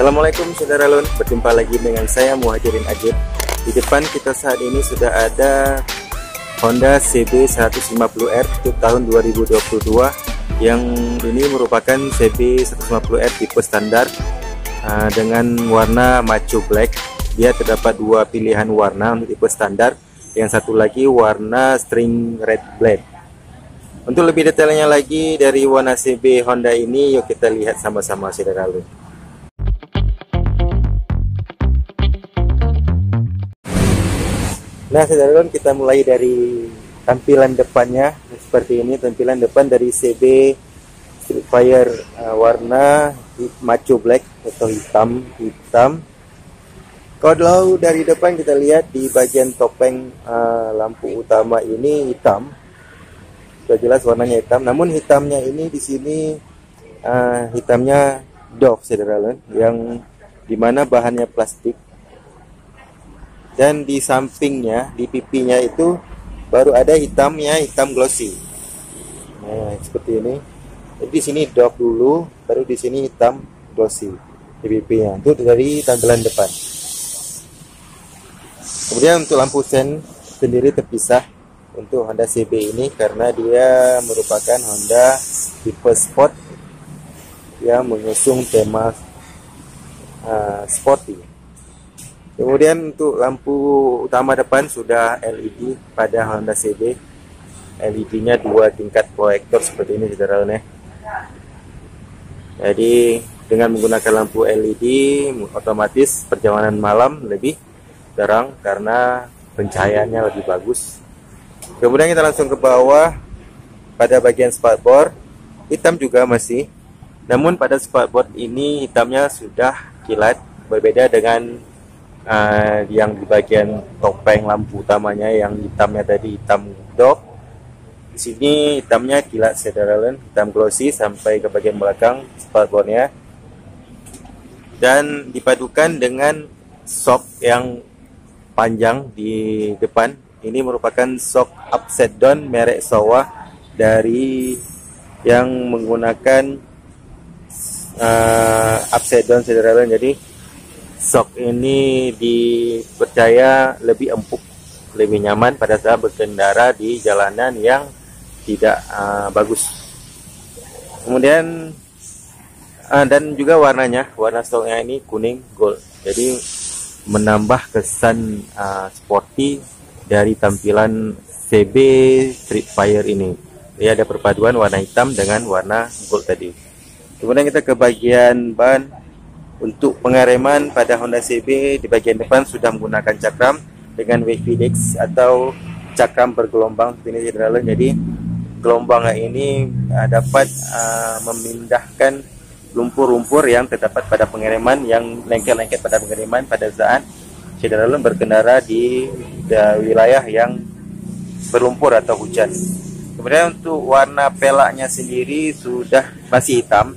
Assalamualaikum saudara Lun, berjumpa lagi dengan saya Muhajirin Ajib. Di depan kita saat ini sudah ada Honda CB 150R untuk tahun 2022, yang ini merupakan CB 150R tipe standar dengan warna macho black. Dia terdapat dua pilihan warna untuk tipe standar, yang satu lagi warna string red black. Untuk lebih detailnya lagi dari warna CB Honda ini, yuk kita lihat sama-sama saudara Lun. Nah saudara Lun, kita mulai dari tampilan depannya seperti ini. Tampilan depan dari CB Streetfire warna macho black atau hitam. Kalau dari depan kita lihat di bagian topeng lampu utama ini hitam, sudah jelas warnanya hitam. Namun hitamnya ini di sini hitamnya doff saudara Lun, yang dimana bahannya plastik. Dan di sampingnya, di pipinya itu baru ada hitamnya, hitam glossy. Nah, seperti ini. Jadi di sini doff dulu, baru di sini hitam glossy di pipinya. Itu dari tampilan depan. Kemudian untuk lampu sen sendiri terpisah untuk Honda CB ini karena dia merupakan Honda tipe sport yang mengusung tema sporty. Kemudian untuk lampu utama depan sudah LED pada Honda CB. LED-nya dua tingkat proyektor seperti ini saudara Lun. Jadi dengan menggunakan lampu LED otomatis perjalanan malam lebih terang karena pencahayaannya lebih bagus. Kemudian kita langsung ke bawah pada bagian spakbor, hitam juga masih. Namun pada spakbor ini hitamnya sudah kilat, berbeda dengan yang di bagian topeng lampu utamanya yang hitamnya tadi hitam doff. Di sini hitamnya kilat saudara Lun, hitam glossy sampai ke bagian belakang spakbornya. Dan dipadukan dengan shock yang panjang di depan. Ini merupakan shock upside down merek Showa dari yang menggunakan upside down saudara Lun. Jadi shock ini dipercaya lebih empuk, lebih nyaman pada saat berkendara di jalanan yang tidak bagus. Kemudian dan juga warnanya, warna shocknya ini kuning gold. Jadi menambah kesan sporty dari tampilan CB Streetfire ini. Dia ada perpaduan warna hitam dengan warna gold tadi. Kemudian kita ke bagian ban. Untuk pengereman pada Honda CB di bagian depan sudah menggunakan cakram dengan wavy disc atau cakram bergelombang seperti ini saudara Lun. Jadi gelombangnya ini dapat memindahkan lumpur-lumpur yang terdapat pada pengereman, yang lengket-lengket pada pengereman pada saat saudara Lun berkendara di wilayah yang berlumpur atau hujan. Kemudian untuk warna pelaknya sendiri sudah masih hitam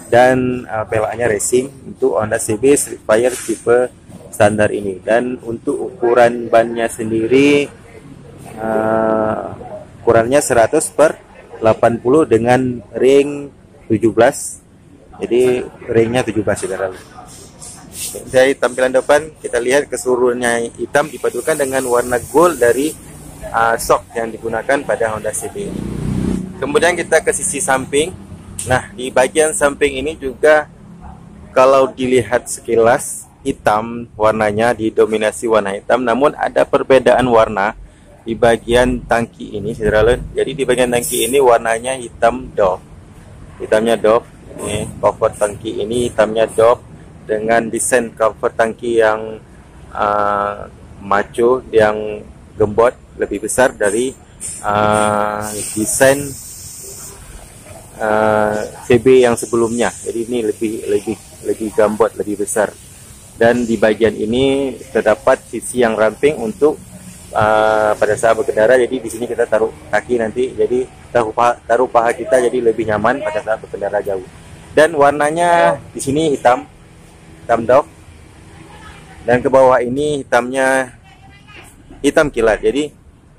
dan pelaknya racing untuk Honda CB Streetfire tipe standar ini. Dan untuk ukuran bannya sendiri ukurannya 100/80 dengan ring 17. Jadi ringnya 17 saudara. Dari tampilan depan kita lihat keseluruhannya hitam dipadukan dengan warna gold dari shock yang digunakan pada Honda CB ini. Kemudian kita ke sisi samping. Nah, di bagian samping ini juga kalau dilihat sekilas hitam warnanya, didominasi warna hitam, namun ada perbedaan warna di bagian tangki ini saudara Lun. Jadi di bagian tangki ini warnanya hitam doff. Hitamnya doff. Ini cover tangki ini hitamnya doff dengan desain cover tangki yang macho, yang gembot, lebih besar dari desain CB yang sebelumnya. Jadi ini lebih gambot, lebih besar. Dan di bagian ini terdapat sisi yang ramping untuk pada saat berkendara. Jadi di sini kita taruh kaki nanti, jadi taruh paha kita jadi lebih nyaman pada saat berkendara jauh. Dan warnanya di sini hitam doff. Dan ke bawah ini hitamnya hitam kilat. Jadi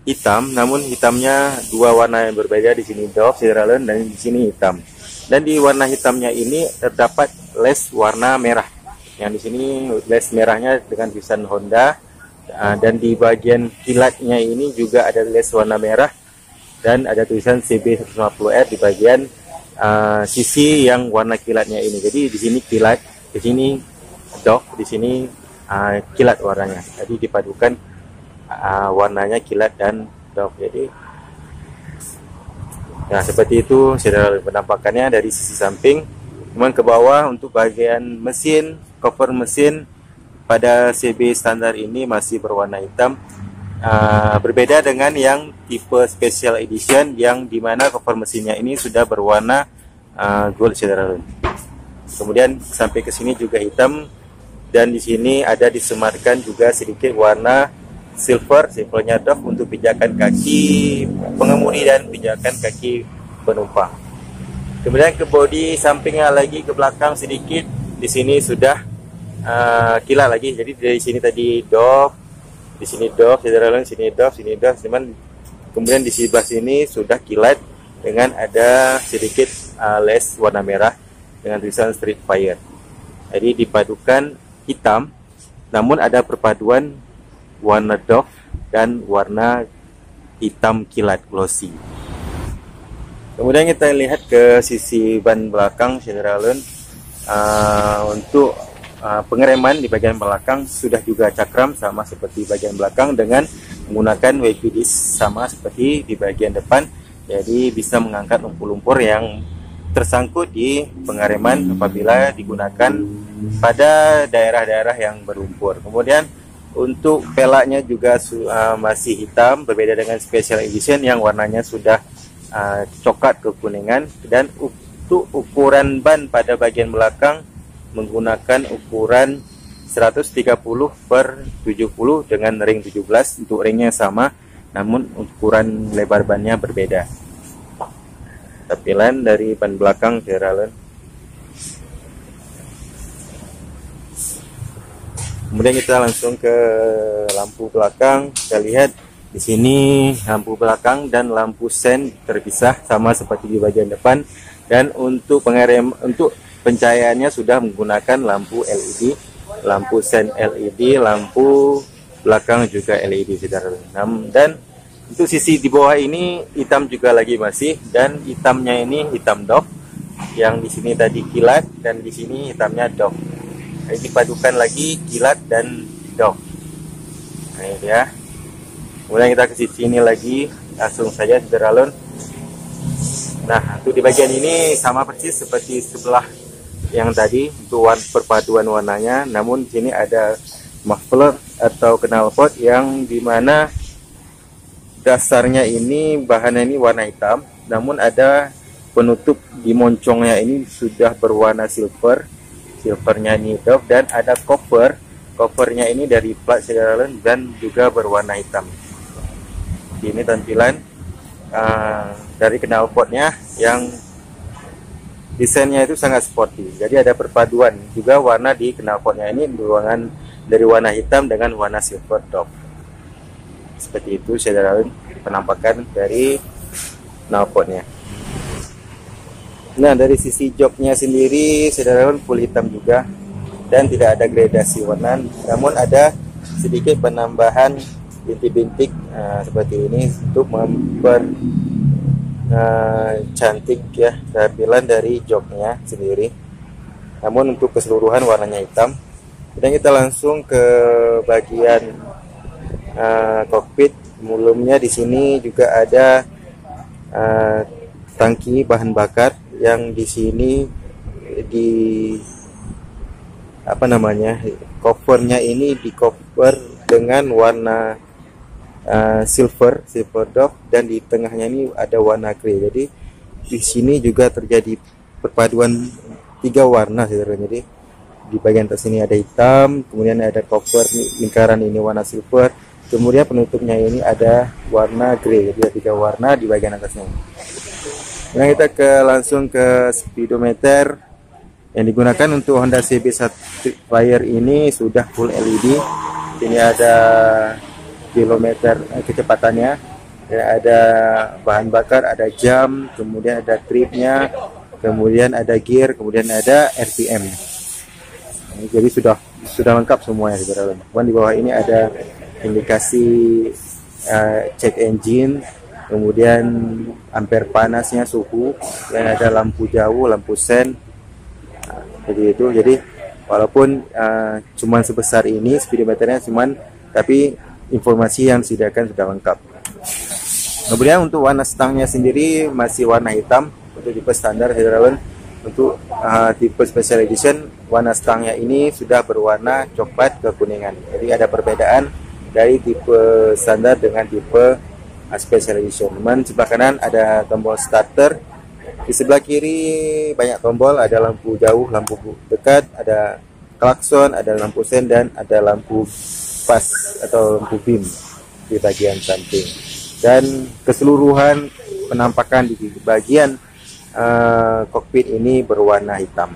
hitam, namun hitamnya dua warna yang berbeda. Di sini doff saudara Lun dan di sini hitam. Dan di warna hitamnya ini terdapat les warna merah. Yang di sini les merahnya dengan tulisan Honda, dan di bagian kilatnya ini juga ada les warna merah dan ada tulisan CB150R di bagian sisi yang warna kilatnya ini. Jadi di sini kilat, di sini dog, di sini kilat warnanya. Jadi dipadukan warnanya kilat dan dog. Jadi nah seperti itu saudara, penampakannya dari sisi samping. Kemudian ke bawah untuk bagian mesin, cover mesin pada CB standar ini masih berwarna hitam. Berbeda dengan yang tipe special edition yang dimana cover mesinnya ini sudah berwarna gold saudara. Kemudian sampai ke sini juga hitam, dan di sini ada disematkan juga sedikit warna silvernya Dove untuk pijakan kaki pengemudi dan pijakan kaki penumpang. Kemudian ke bodi sampingnya lagi ke belakang sedikit, di sini sudah kilat lagi. Jadi dari sini tadi Dove, di sini Dove, sini Dove, cuman kemudian di sebelah sini sudah kilat dengan ada sedikit les warna merah dengan tulisan Street Fire. Jadi dipadukan hitam, namun ada perpaduan warna Dove dan warna hitam kilat glossy. Kemudian kita lihat ke sisi ban belakang Chevrolet. Untuk pengereman di bagian belakang sudah juga cakram sama seperti bagian belakang dengan menggunakan wavy disc sama seperti di bagian depan. Jadi bisa mengangkat lumpur-lumpur yang tersangkut di pengereman apabila digunakan pada daerah-daerah yang berlumpur. Kemudian untuk pelaknya juga masih hitam, berbeda dengan special edition yang warnanya sudah coklat kekuningan. Dan untuk ukuran ban pada bagian belakang menggunakan ukuran 130/70 dengan ring 17. Untuk ringnya sama, namun ukuran lebar bannya berbeda. Tampilan dari ban belakang Chevrolet. Kemudian kita langsung ke lampu belakang. Kita lihat di sini lampu belakang dan lampu sen terpisah sama seperti di bagian depan. Dan untuk untuk pencahayaannya sudah menggunakan lampu LED, lampu sen LED, lampu belakang juga LED saudara. Dan untuk sisi di bawah ini hitam juga lagi masih, dan hitamnya ini hitam Dove. Yang di sini tadi kilat dan di sini hitamnya Dove. Jadi dipadukan lagi kilat dan Dove. Nah ini dia. Kemudian kita ke sisi ini lagi, langsung saja Chevrolet. Nah untuk di bagian ini sama persis seperti sebelah yang tadi untuk perpaduan warnanya, namun di sini ada muffler atau knalpot yang dimana dasarnya ini bahannya ini warna hitam, namun ada penutup di moncongnya ini sudah berwarna silvernya ini Dove, dan ada covernya ini dari plat Chevrolet dan juga berwarna hitam. Ini tampilan dari knalpotnya yang desainnya itu sangat sporty. Jadi ada perpaduan juga warna di knalpotnya ini dari warna hitam dengan warna silver Dove. Seperti itu saudara, penampakan dari knalpotnya. Nah dari sisi joknya sendiri saudara full hitam juga dan tidak ada gradasi warna, namun ada sedikit penambahan bintik-bintik seperti ini untuk cantik ya tampilan dari joknya sendiri. Namun untuk keseluruhan warnanya hitam. Dan kita langsung ke bagian kokpit. Mulumnya di sini juga ada tangki bahan bakar yang di sini di covernya ini di cover dengan warna silver Dove, dan di tengahnya ini ada warna grey. Jadi di sini juga terjadi perpaduan 3 warna saudara. Jadi di bagian atas sini ada hitam, kemudian ada cover lingkaran ini warna silver, kemudian penutupnya ini ada warna grey. Jadi ada 3 warna di bagian atasnya. Nah kita langsung ke speedometer yang digunakan untuk Honda CB Fire ini sudah full LED. Ini ada kilometer kecepatannya, ya, ada bahan bakar, ada jam, kemudian ada tripnya, kemudian ada gear, kemudian ada RPM. Jadi sudah lengkap semuanya saudara. Kemudian di bawah ini ada indikasi cek engine, kemudian ampere panasnya, suhu, dan ada lampu jauh, lampu sen. Jadi itu, jadi walaupun cuman sebesar ini speedometernya cuman, tapi informasi yang disediakan sudah lengkap. Kemudian untuk warna stangnya sendiri masih warna hitam untuk tipe standar Hydrolon. Untuk tipe special edition, warna stangnya ini sudah berwarna coklat kekuningan. Jadi ada perbedaan dari tipe standar dengan tipe special edition. Kemudian sebelah kanan ada tombol starter, di sebelah kiri banyak tombol, ada lampu jauh, lampu dekat, ada klakson, ada lampu sen, dan ada lampu pas atau lampu beam di bagian samping. Dan keseluruhan penampakan di bagian kokpit ini berwarna hitam.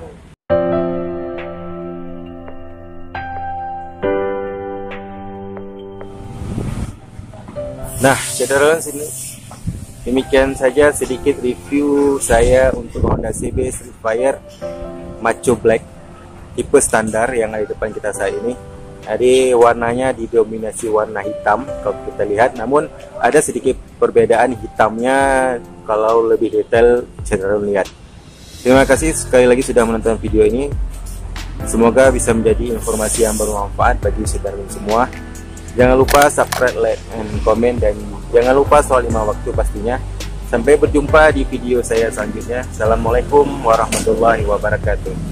Nah, saudara sini, demikian saja sedikit review saya untuk Honda CB Streetfire Macho Black tipe standar yang ada di depan kita saat ini. Jadi warnanya didominasi warna hitam kalau kita lihat, namun ada sedikit perbedaan hitamnya kalau lebih detail saudara lihat. Terima kasih sekali lagi sudah menonton video ini. Semoga bisa menjadi informasi yang bermanfaat bagi saudara semua. Jangan lupa subscribe, like, and comment, dan jangan lupa soal 5 waktu pastinya. Sampai berjumpa di video saya selanjutnya. Assalamualaikum warahmatullahi wabarakatuh.